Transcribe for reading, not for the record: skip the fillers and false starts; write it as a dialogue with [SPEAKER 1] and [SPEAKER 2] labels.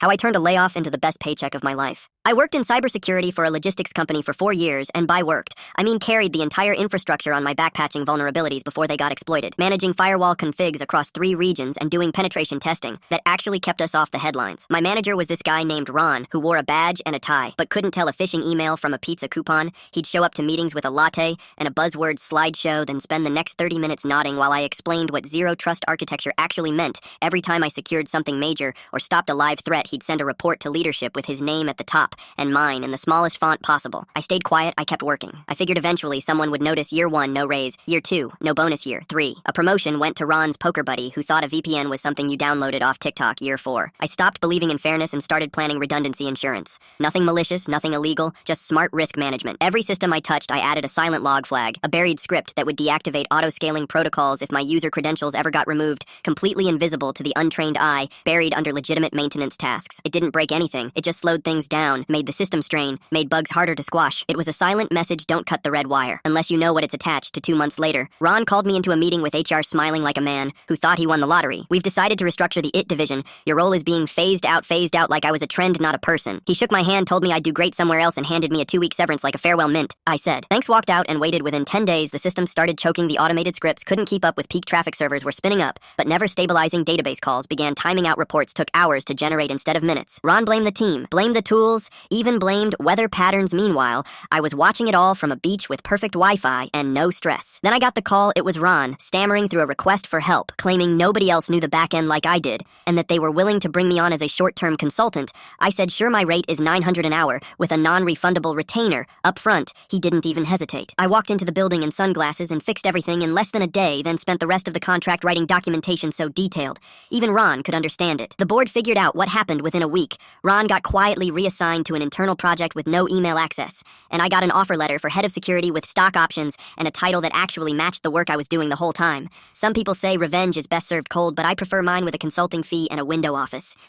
[SPEAKER 1] How I turned a layoff into the best paycheck of my life. I worked in cybersecurity for a logistics company for 4 years, and by worked, I mean carried the entire infrastructure on my back patching vulnerabilities before they got exploited, managing firewall configs across 3 regions and doing penetration testing that actually kept us off the headlines. My manager was this guy named Ron, who wore a badge and a tie, but couldn't tell a phishing email from a pizza coupon. He'd show up to meetings with a latte and a buzzword slideshow, then spend the next 30 minutes nodding while I explained what zero trust architecture actually meant. Every time I secured something major or stopped a live threat, he'd send a report to leadership with his name at the top and mine in the smallest font possible. I stayed quiet, I kept working. I figured eventually someone would notice. Year 1, no raise. Year 2, no bonus. Year 3, a promotion went to Ron's poker buddy who thought a VPN was something you downloaded off TikTok. Year 4, I stopped believing in fairness and started planning redundancy insurance. Nothing malicious, nothing illegal, just smart risk management. Every system I touched, I added a silent log flag, a buried script that would deactivate auto-scaling protocols if my user credentials ever got removed, completely invisible to the untrained eye, buried under legitimate maintenance tasks. It didn't break anything. It just slowed things down, made the system strain, made bugs harder to squash. It was a silent message: don't cut the red wire, unless you know what it's attached to. 2 months later, Ron called me into a meeting with HR smiling like a man who thought he won the lottery. We've decided to restructure the IT division. Your role is being phased out like I was a trend, not a person. He shook my hand, told me I'd do great somewhere else, and handed me a 2-week severance like a farewell mint. I said thanks, walked out, and waited. Within 10 days, the system started choking. The automated scripts couldn't keep up with peak traffic. Servers were spinning up, but never stabilizing. Database calls began timing out. Reports took hours to generate instead of minutes. Ron blamed the team, blamed the tools, even blamed weather patterns. Meanwhile, I was watching it all from a beach with perfect Wi-Fi and no stress. Then I got the call. It was Ron, stammering through a request for help, claiming nobody else knew the back end like I did, and that they were willing to bring me on as a short-term consultant. I said sure. My rate is $900 an hour, with a non-refundable retainer up front. He didn't even hesitate. I walked into the building in sunglasses and fixed everything in less than a day, then spent the rest of the contract writing documentation so detailed even Ron could understand it. The board figured out what happened within a week. Ron got quietly reassigned to an internal project with no email access, and I got an offer letter for head of security with stock options and a title that actually matched the work I was doing the whole time. Some people say revenge is best served cold, but I prefer mine with a consulting fee and a window office.